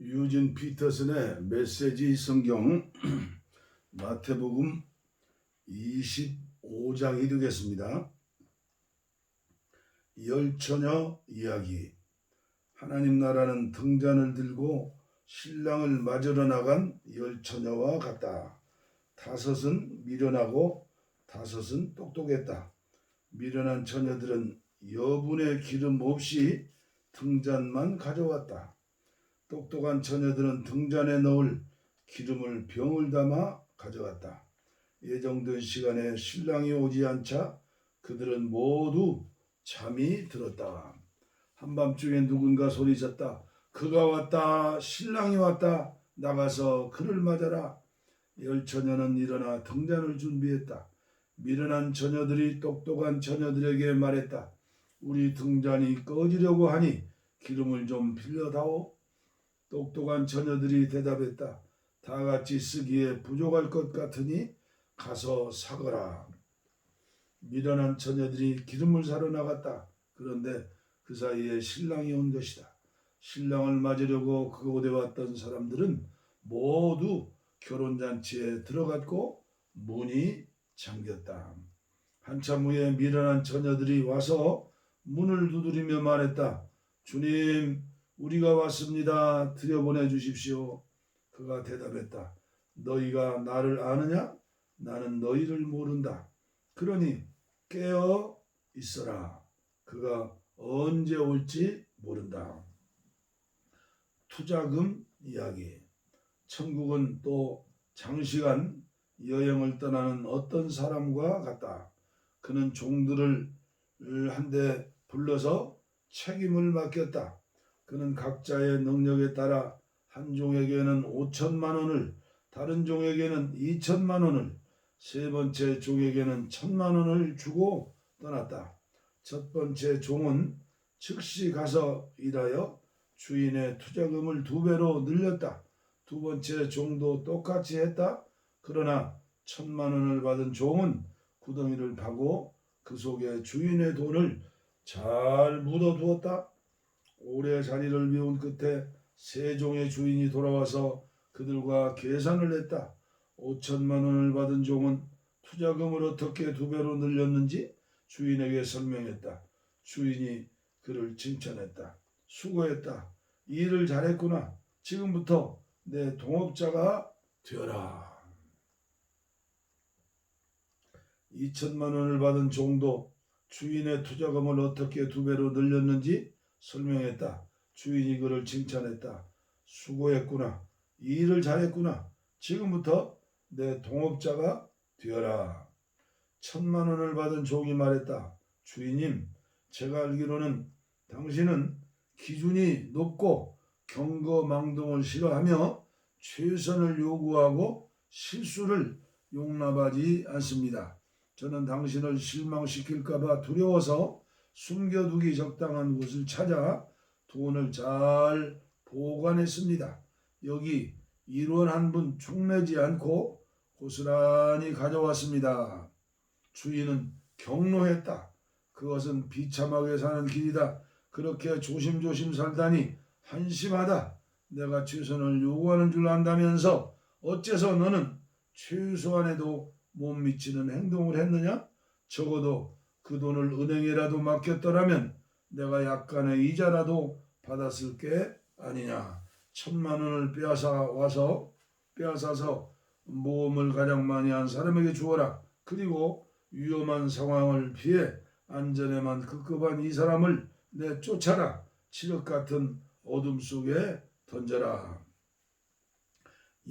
유진 피터슨의 메시지 성경 마태복음 25장이 되겠습니다. 열처녀 이야기. 하나님 나라는 등잔을 들고 신랑을 맞으러 나간 열처녀와 같다. 다섯은 미련하고 다섯은 똑똑했다. 미련한 처녀들은 여분의 기름 없이 등잔만 가져왔다. 똑똑한 처녀들은 등잔에 넣을 기름을 병을 담아 가져갔다. 예정된 시간에 신랑이 오지 않자 그들은 모두 잠이 들었다. 한밤중에 누군가 소리쳤다. 그가 왔다. 신랑이 왔다. 나가서 그를 맞아라. 열처녀는 일어나 등잔을 준비했다. 미련한 처녀들이 똑똑한 처녀들에게 말했다. 우리 등잔이 꺼지려고 하니 기름을 좀 빌려다오. 똑똑한 처녀들이 대답했다. 다 같이 쓰기에 부족할 것 같으니 가서 사거라. 미련한 처녀들이 기름을 사러 나갔다. 그런데 그 사이에 신랑이 온 것이다. 신랑을 맞으려고 그곳에 왔던 사람들은 모두 결혼잔치에 들어갔고 문이 잠겼다. 한참 후에 미련한 처녀들이 와서 문을 두드리며 말했다. 주님, 우리가 왔습니다. 들여보내 주십시오. 그가 대답했다. 너희가 나를 아느냐? 나는 너희를 모른다. 그러니 깨어 있어라. 그가 언제 올지 모른다. 투자금 이야기. 천국은 또 장시간 여행을 떠나는 어떤 사람과 같다. 그는 종들을 한데 불러서 책임을 맡겼다. 그는 각자의 능력에 따라 한 종에게는 5천만 원을, 다른 종에게는 2천만 원을, 세 번째 종에게는 1,000만 원을 주고 떠났다. 첫 번째 종은 즉시 가서 일하여 주인의 투자금을 2배로 늘렸다. 두 번째 종도 똑같이 했다. 그러나 1,000만 원을 받은 종은 구덩이를 파고 그 속에 주인의 돈을 잘 묻어두었다. 오래 자리를 비운 끝에 세 종의 주인이 돌아와서 그들과 계산을 했다. 5천만 원을 받은 종은 투자금을 어떻게 2배로 늘렸는지 주인에게 설명했다. 주인이 그를 칭찬했다. 수고했다. 일을 잘했구나. 지금부터 내 동업자가 되어라. 2천만 원을 받은 종도 주인의 투자금을 어떻게 2배로 늘렸는지 설명했다. 주인이 그를 칭찬했다. 수고했구나. 일을 잘했구나. 지금부터 내 동업자가 되어라. 1,000만 원을 받은 종이 말했다. 주인님, 제가 알기로는 당신은 기준이 높고 경거망동을 싫어하며 최선을 요구하고 실수를 용납하지 않습니다. 저는 당신을 실망시킬까봐 두려워서 숨겨두기 적당한 곳을 찾아 돈을 잘 보관했습니다. 여기 1원 한 푼 축내지 않고 고스란히 가져왔습니다. 주인은 경로했다. 그것은 비참하게 사는 길이다. 그렇게 조심조심 살다니 한심하다. 내가 최선을 요구하는 줄 안다면서 어째서 너는 최소한에도 못 미치는 행동을 했느냐? 적어도 그 돈을 은행에라도 맡겼더라면 내가 약간의 이자라도 받았을 게 아니냐. 1,000만 원을 빼앗아서 모험을 가장 많이 한 사람에게 주어라. 그리고 위험한 상황을 피해 안전에만 급급한 이 사람을 내쫓아라. 칠흑 같은 어둠 속에 던져라.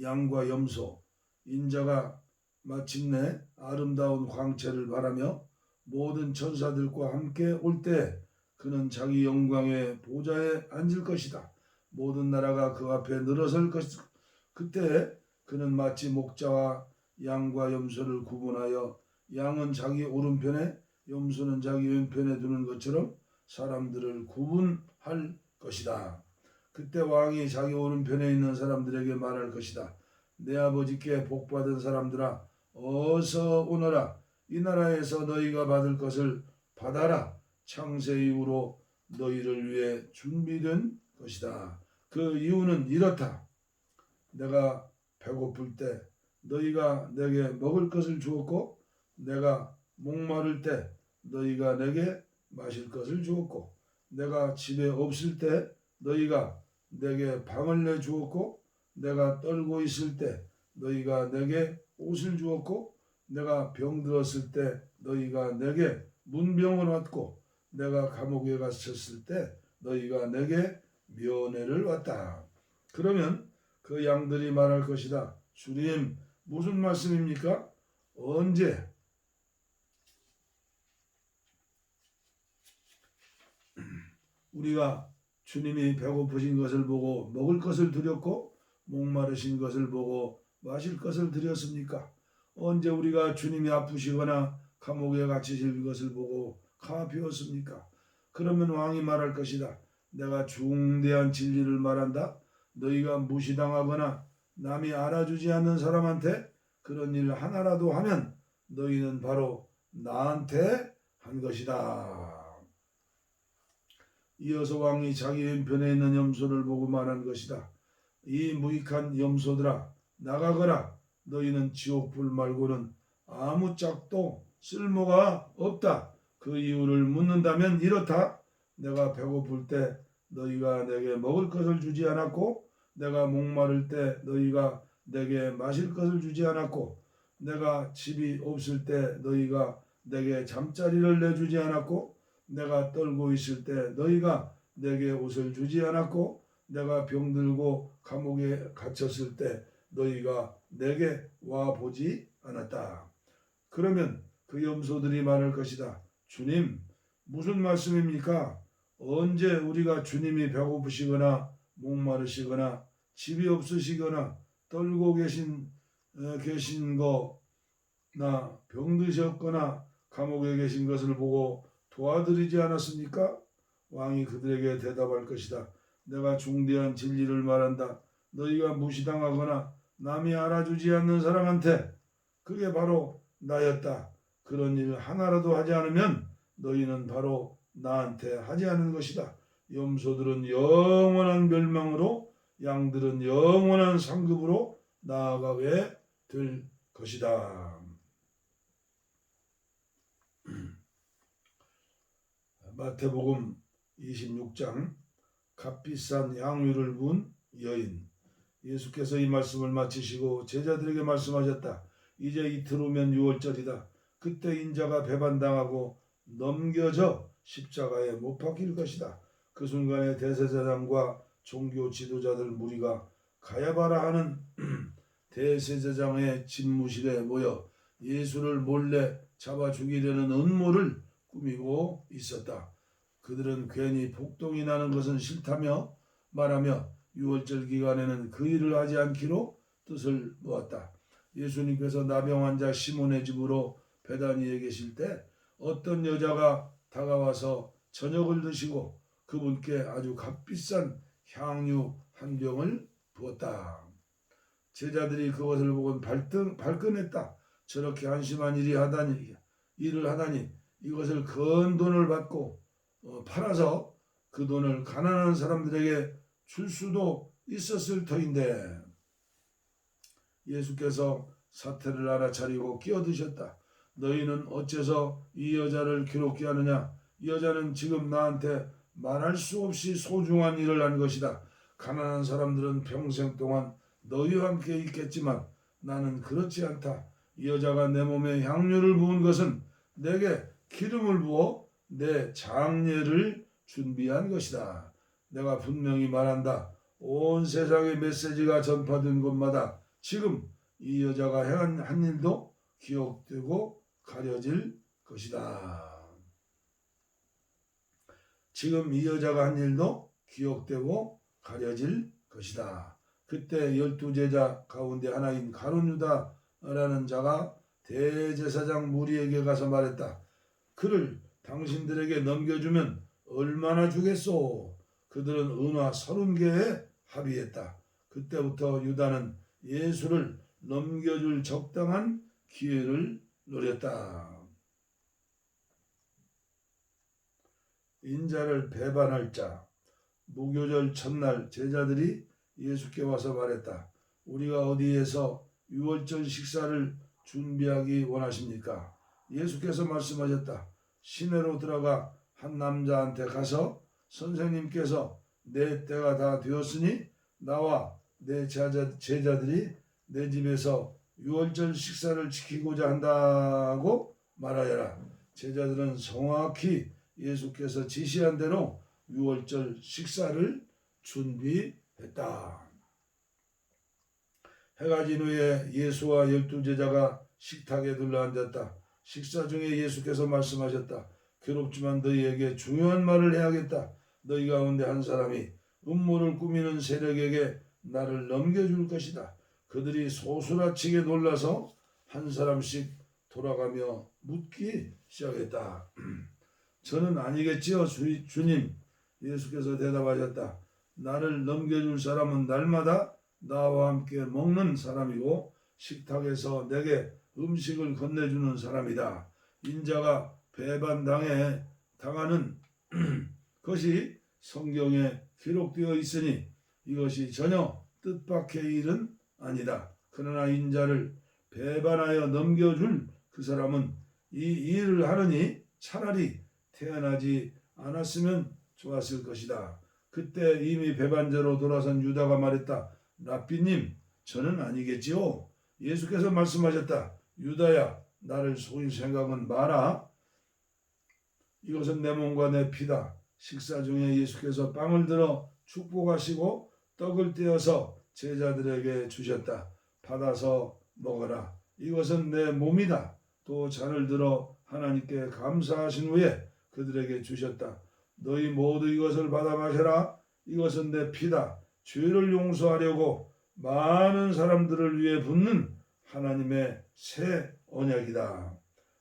양과 염소. 인자가 마침내 아름다운 광채를 바라며 모든 천사들과 함께 올 때 그는 자기 영광의 보좌에 앉을 것이다. 모든 나라가 그 앞에 늘어설 것이다. 그때 그는 마치 목자와 양과 염소를 구분하여 양은 자기 오른편에 염소는 자기 왼편에 두는 것처럼 사람들을 구분할 것이다. 그때 왕이 자기 오른편에 있는 사람들에게 말할 것이다. 내 아버지께 복받은 사람들아, 어서 오너라. 이 나라에서 너희가 받을 것을 받아라. 창세 이후로 너희를 위해 준비된 것이다. 그 이유는 이렇다. 내가 배고플 때 너희가 내게 먹을 것을 주었고 내가 목마를 때 너희가 내게 마실 것을 주었고 내가 집에 없을 때 너희가 내게 방을 내주었고 내가 떨고 있을 때 너희가 내게 옷을 주었고 내가 병들었을 때 너희가 내게 문병을 왔고 내가 감옥에 갇혔을 때 너희가 내게 면회를 왔다. 그러면 그 양들이 말할 것이다. 주님, 무슨 말씀입니까? 언제? 우리가 주님이 배고프신 것을 보고 먹을 것을 드렸고 목마르신 것을 보고 마실 것을 드렸습니까? 언제 우리가 주님이 아프시거나 감옥에 갇히실 것을 보고 가피웠습니까? 그러면 왕이 말할 것이다. 내가 중대한 진리를 말한다. 너희가 무시당하거나 남이 알아주지 않는 사람한테 그런 일 하나라도 하면 너희는 바로 나한테 한 것이다. 이어서 왕이 자기 왼편에 있는 염소를 보고 말한 것이다. 이 무익한 염소들아, 나가거라. 너희는 지옥불 말고는 아무 짝도 쓸모가 없다. 그 이유를 묻는다면 이렇다. 내가 배고플 때 너희가 내게 먹을 것을 주지 않았고 내가 목마를 때 너희가 내게 마실 것을 주지 않았고 내가 집이 없을 때 너희가 내게 잠자리를 내주지 않았고 내가 떨고 있을 때 너희가 내게 옷을 주지 않았고 내가 병들고 감옥에 갇혔을 때 너희가 내게 와보지 않았다. 그러면 그 염소들이 말할 것이다. 주님, 무슨 말씀입니까? 언제 우리가 주님이 배고프시거나 목마르시거나 집이 없으시거나 떨고 계신 거나 병드셨거나 감옥에 계신 것을 보고 도와드리지 않았습니까? 왕이 그들에게 대답할 것이다. 내가 중대한 진리를 말한다. 너희가 무시당하거나 남이 알아주지 않는 사람한테 그게 바로 나였다. 그런 일 하나라도 하지 않으면 너희는 바로 나한테 하지 않은 것이다. 염소들은 영원한 멸망으로 양들은 영원한 상급으로 나아가게 될 것이다. 마태복음 26장 값비싼 향유를 부은 여인. 예수께서 이 말씀을 마치시고 제자들에게 말씀하셨다. 이제 이틀 후면 유월절이다. 그때 인자가 배반당하고 넘겨져 십자가에 못 박힐 것이다. 그 순간에 대제사장과 종교 지도자들 무리가 가야바라 하는 대제사장의 집무실에 모여 예수를 몰래 잡아 죽이려는 음모를 꾸미고 있었다. 그들은 괜히 폭동이 나는 것은 싫다며 말하며 유월절 기간에는 그 일을 하지 않기로 뜻을 모았다. 예수님께서 나병 환자 시몬의 집으로 베다니에 계실 때 어떤 여자가 다가와서 저녁을 드시고 그분께 아주 값비싼 향유 한 병을 부었다. 제자들이 그것을 보고 발끈했다. 저렇게 한심한 일을 하다니 이것을 큰 돈을 받고 팔아서 그 돈을 가난한 사람들에게 줄 수도 있었을 터인데 예수께서 사태를 알아차리고 끼어드셨다. 너희는 어째서 이 여자를 괴롭게 하느냐? 이 여자는 지금 나한테 말할 수 없이 소중한 일을 한 것이다. 가난한 사람들은 평생 동안 너희와 함께 있겠지만 나는 그렇지 않다. 이 여자가 내 몸에 향유를 부은 것은 내게 기름을 부어 내 장례를 준비한 것이다. 내가 분명히 말한다. 온 세상의 메시지가 전파된 곳마다 지금 이 여자가 한 일도 기억되고 가려질 것이다. 지금 이 여자가 한 일도 기억되고 가려질 것이다. 그때 12제자 가운데 하나인 가룟 유다라는 자가 대제사장 무리에게 가서 말했다. 그를 당신들에게 넘겨주면 얼마나 주겠소? 그들은 은화 30개에 합의했다. 그때부터 유다는 예수를 넘겨줄 적당한 기회를 노렸다. 인자를 배반할 자. 무교절 첫날 제자들이 예수께 와서 말했다. 우리가 어디에서 유월절 식사를 준비하기 원하십니까? 예수께서 말씀하셨다. 시내로 들어가 한 남자한테 가서 선생님께서 내 때가 다 되었으니 나와 내 제자들이 내 집에서 유월절 식사를 지키고자 한다고 말하여라. 제자들은 정확히 예수께서 지시한 대로 유월절 식사를 준비했다. 해가 진 후에 예수와 12제자가 식탁에 둘러앉았다. 식사 중에 예수께서 말씀하셨다. 괴롭지만 너희에게 중요한 말을 해야겠다. 너희 가운데 한 사람이 음모를 꾸미는 세력에게 나를 넘겨줄 것이다. 그들이 소스라치게 놀라서 한 사람씩 돌아가며 묻기 시작했다. 저는 아니겠지요, 주님. 예수께서 대답하셨다. 나를 넘겨줄 사람은 날마다 나와 함께 먹는 사람이고 식탁에서 내게 음식을 건네주는 사람이다. 인자가 당하는 것이 성경에 기록되어 있으니 이것이 전혀 뜻밖의 일은 아니다. 그러나 인자를 배반하여 넘겨줄 그 사람은 이 일을 하느니 차라리 태어나지 않았으면 좋았을 것이다. 그때 이미 배반자로 돌아선 유다가 말했다. 랍비님, 저는 아니겠지요. 예수께서 말씀하셨다. 유다야, 나를 속일 생각은 마라. 이것은 내 몸과 내 피다. 식사 중에 예수께서 빵을 들어 축복하시고 떡을 떼어서 제자들에게 주셨다. 받아서 먹어라. 이것은 내 몸이다. 또 잔을 들어 하나님께 감사하신 후에 그들에게 주셨다. 너희 모두 이것을 받아 마셔라. 이것은 내 피다. 죄를 용서하려고 많은 사람들을 위해 붓는 하나님의 새 언약이다.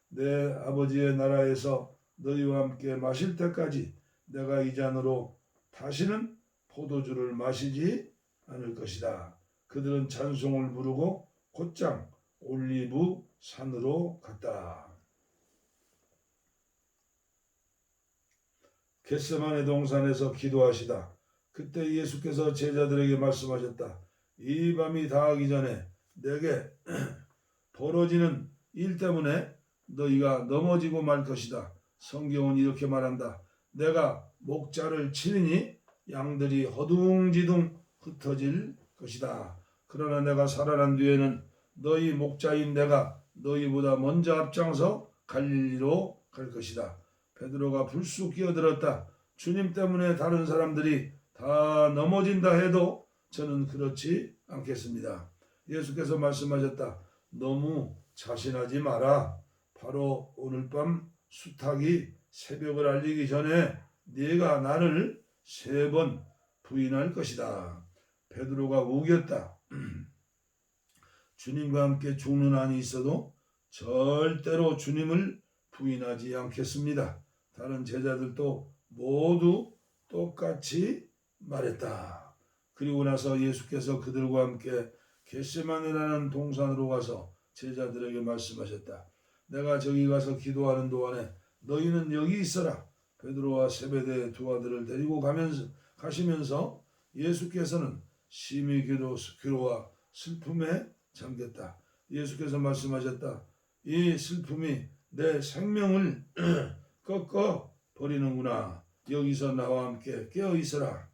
내 아버지의 나라에서 너희와 함께 마실 때까지 내가 이 잔으로 다시는 포도주를 마시지 않을 것이다. 그들은 찬송을 부르고 곧장 올리브 산으로 갔다. 겟세마네 동산에서 기도하시다. 그때 예수께서 제자들에게 말씀하셨다. 이 밤이 다하기 전에 내게 벌어지는 일 때문에 너희가 넘어지고 말 것이다. 성경은 이렇게 말한다. 내가 목자를 치느니 양들이 허둥지둥 흩어질 것이다. 그러나 내가 살아난 뒤에는 너희 목자인 내가 너희보다 먼저 앞장서 갈릴리로 갈 것이다. 베드로가 불쑥 끼어들었다. 주님 때문에 다른 사람들이 다 넘어진다 해도 저는 그렇지 않겠습니다. 예수께서 말씀하셨다. 너무 자신하지 마라. 바로 오늘 밤 수탉이 새벽을 알리기 전에 네가 나를 3번 부인할 것이다. 베드로가 우겼다. 주님과 함께 죽는 한이 있어도 절대로 주님을 부인하지 않겠습니다. 다른 제자들도 모두 똑같이 말했다. 그리고 나서 예수께서 그들과 함께 겟세마네라는 동산으로 가서 제자들에게 말씀하셨다. 내가 저기 가서 기도하는 동안에 너희는 여기 있어라. 베드로와 세베대의 두 아들을 데리고 가시면서 예수께서는 심히 괴로워 슬픔에 잠겼다. 예수께서 말씀하셨다. 이 슬픔이 내 생명을 꺾어 버리는구나. 여기서 나와 함께 깨어 있어라.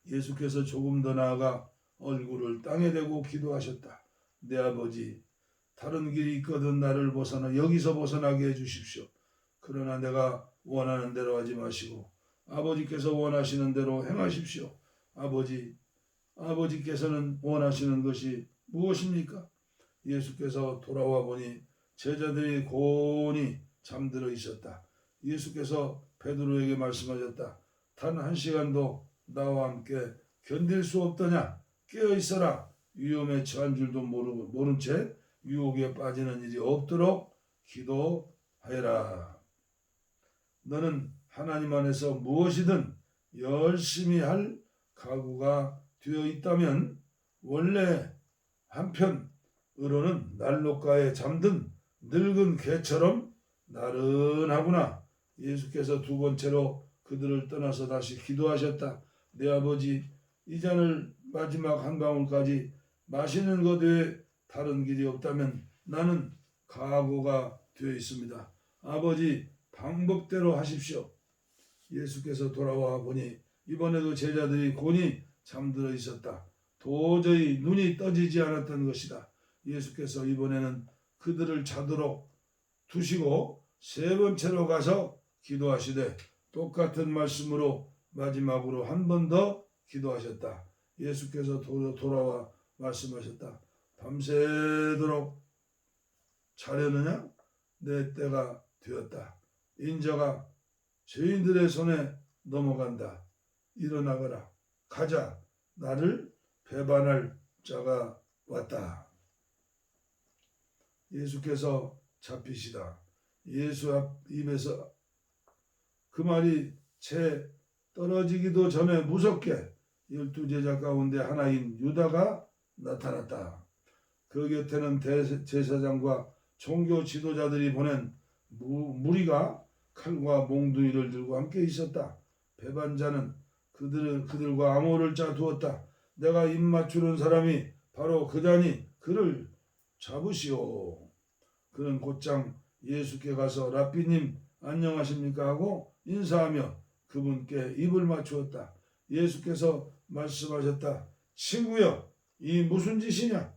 예수께서 조금 더 나아가 얼굴을 땅에 대고 기도하셨다. 내 아버지, 다른 길이 있거든 나를 여기서 벗어나게 해주십시오. 그러나 내가 원하는 대로 하지 마시고 아버지께서 원하시는 대로 행하십시오. 아버지께서는 원하시는 것이 무엇입니까? 예수께서 돌아와 보니 제자들이 곤히 잠들어 있었다. 예수께서 베드로에게 말씀하셨다. 단 1시간도 나와 함께 견딜 수 없더냐? 깨어 있어라. 위험에 처한 줄도 모른 채 유혹에 빠지는 일이 없도록 기도하여라. 너는 하나님 안에서 무엇이든 열심히 할 각오가 되어 있다면 원래 한편으로는 난로가에 잠든 늙은 개처럼 나른하구나. 예수께서 두 번째로 그들을 떠나서 다시 기도하셨다. 내 아버지, 이 잔을 마지막 한 방울까지 마시는 것 외에 다른 길이 없다면 나는 각오가 되어 있습니다. 아버지, 방법대로 하십시오. 예수께서 돌아와 보니 이번에도 제자들이 곤히 잠들어 있었다. 도저히 눈이 떠지지 않았던 것이다. 예수께서 이번에는 그들을 자도록 두시고 세 번째로 가서 기도하시되 똑같은 말씀으로 마지막으로 한 번 더 기도하셨다. 예수께서 돌아와 말씀하셨다. 밤새도록 자려느냐? 내 때가 되었다. 인자가 죄인들의 손에 넘어간다. 일어나거라. 가자. 나를 배반할 자가 왔다. 예수께서 잡히시다. 예수 앞 입에서 그 말이 채 떨어지기도 전에 무섭게 12제자 가운데 하나인 유다가 나타났다. 그 곁에는 대제사장과 종교 지도자들이 보낸 무리가 칼과 몽둥이를 들고 함께 있었다. 배반자는 그들과 암호를 짜두었다. 내가 입 맞추는 사람이 바로 그자니 그를 잡으시오. 그는 곧장 예수께 가서 랍비님 안녕하십니까 하고 인사하며 그분께 입을 맞추었다. 예수께서 말씀하셨다. 친구여, 이 무슨 짓이냐?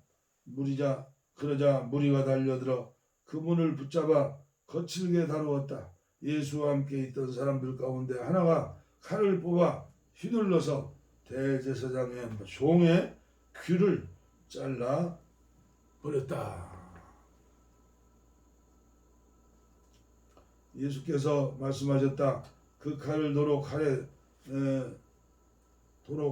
그러자 무리가 달려들어 그분을 붙잡아 거칠게 다루었다. 예수와 함께 있던 사람들 가운데 하나가 칼을 뽑아 휘둘러서 대제사장의 종의 귀를 잘라 버렸다. 예수께서 말씀하셨다. 그 칼을 도로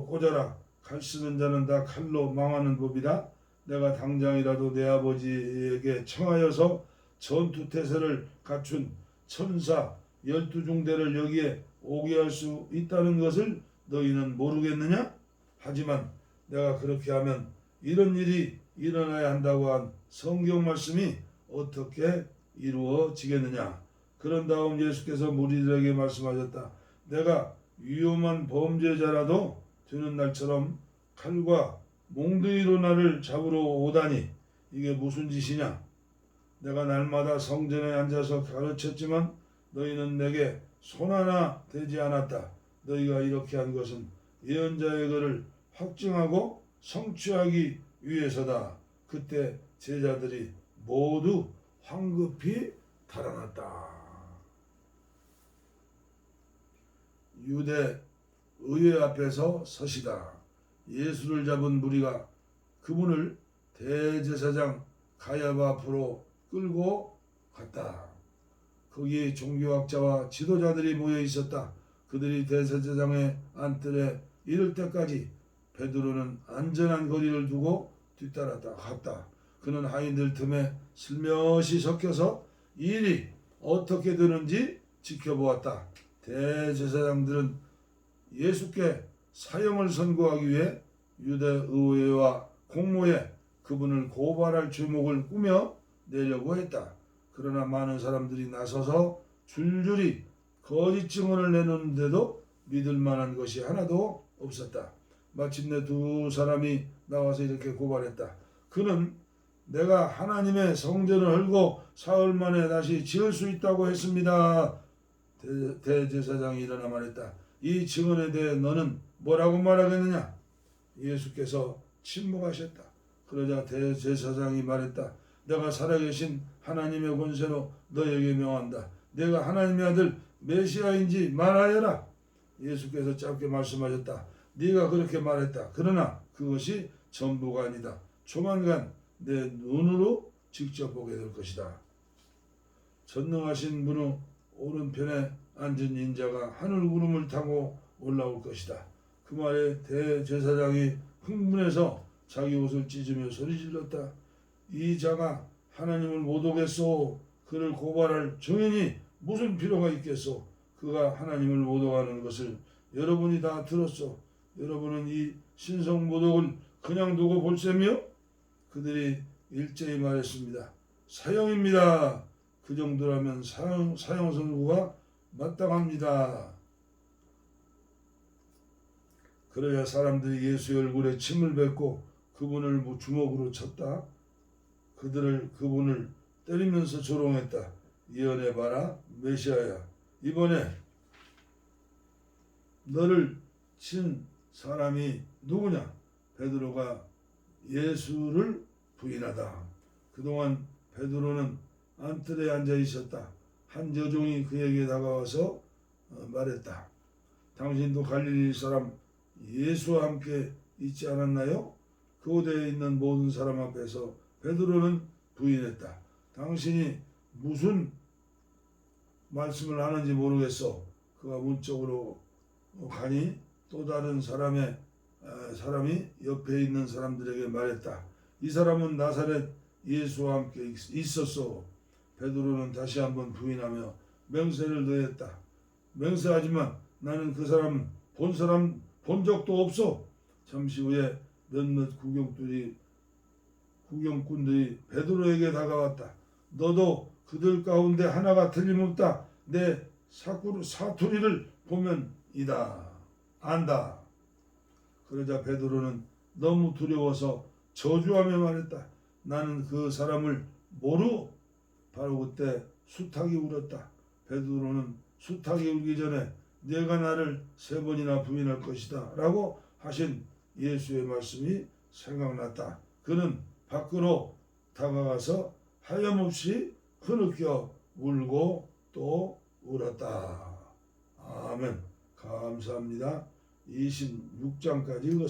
꽂아라. 칼 쓰는 자는 다 칼로 망하는 법이다. 내가 당장이라도 내 아버지에게 청하여서 전투태세를 갖춘 천사 12중대를 여기에 오게 할 수 있다는 것을 너희는 모르겠느냐? 하지만 내가 그렇게 하면 이런 일이 일어나야 한다고 한 성경 말씀이 어떻게 이루어지겠느냐? 그런 다음 예수께서 무리들에게 말씀하셨다. 내가 위험한 범죄자라도 되는 날처럼 칼과 몽둥이로 나를 잡으러 오다니 이게 무슨 짓이냐? 내가 날마다 성전에 앉아서 가르쳤지만 너희는 내게 손 하나 대지 않았다. 너희가 이렇게 한 것은 예언자의 글을 확증하고 성취하기 위해서다. 그때 제자들이 모두 황급히 달아났다. 유대 의회 앞에서 서시다. 예수를 잡은 무리가 그분을 대제사장 가야바 앞으로 끌고 갔다. 거기에 종교학자와 지도자들이 모여 있었다. 그들이 대제사장의 안뜰에 이를 때까지 베드로는 안전한 거리를 두고 뒤따랐다. 갔다. 그는 하인들 틈에 슬며시 섞여서 이 일이 어떻게 되는지 지켜보았다. 대제사장들은 예수께 사형을 선고하기 위해 유대 의회와 공모에 그분을 고발할 죄목을 꾸며 내려고 했다. 그러나 많은 사람들이 나서서 줄줄이 거짓 증언을 내놓는데도 믿을 만한 것이 하나도 없었다. 마침내 두 사람이 나와서 이렇게 고발했다. 그는 내가 하나님의 성전을 헐고 사흘 만에 다시 지을 수 있다고 했습니다. 대제사장이 일어나 말했다. 이 증언에 대해 너는 뭐라고 말하겠느냐? 예수께서 침묵하셨다. 그러자 대제사장이 말했다. 내가 살아계신 하나님의 권세로 너에게 명한다. 내가 하나님의 아들 메시아인지 말하여라. 예수께서 짧게 말씀하셨다. 네가 그렇게 말했다. 그러나 그것이 전부가 아니다. 조만간 내 눈으로 직접 보게 될 것이다. 전능하신 분의 오른편에 앉은 인자가 하늘 구름을 타고 올라올 것이다. 그 말에 대제사장이 흥분해서 자기 옷을 찢으며 소리질렀다. 이 자가 하나님을 못 오겠소. 그를 고발할 증인이 무슨 필요가 있겠소. 그가 하나님을 못 오가는 것을 여러분이 다 들었소. 여러분은 이 신성모독을 그냥 두고 볼셈이요? 그들이 일제히 말했습니다. 사형입니다. 그 정도라면 사형 선고가 마땅합니다. 그러자 사람들이 예수의 얼굴에 침을 뱉고 그분을 주먹으로 쳤다. 그분을 때리면서 조롱했다. 예언해봐라, 메시아야. 이번에 너를 친 사람이 누구냐? 베드로가 예수를 부인하다. 그동안 베드로는 안뜰에 앉아 있었다. 한 여종이 그에게 다가와서 말했다. 당신도 갈릴리 사람 예수와 함께 있지 않았나요? 그곳에 있는 모든 사람 앞에서 베드로는 부인했다. 당신이 무슨 말씀을 하는지 모르겠어. 그가 문쪽으로 가니 또 다른 사람이 옆에 있는 사람들에게 말했다. 이 사람은 나사렛 예수와 함께 있었어. 베드로는 다시 한번 부인하며 맹세를 더했다. 맹세하지만 나는 그 사람 본 적도 없어. 잠시 후에 몇몇 구경꾼들이 베드로에게 다가왔다. 너도 그들 가운데 하나가 틀림없다. 내 사투리를 보면 안다. 그러자 베드로는 너무 두려워서 저주하며 말했다. 나는 그 사람을 모르. 바로 그때 수탉이 울었다. 베드로는 수탉이 울기 전에 네가 나를 3번이나 부인할 것이다 라고 하신 예수의 말씀이 생각났다. 그는 밖으로 다가가서 하염없이 흐느껴 울고 또 울었다. 아멘. 감사합니다. 26장까지 읽었습니다.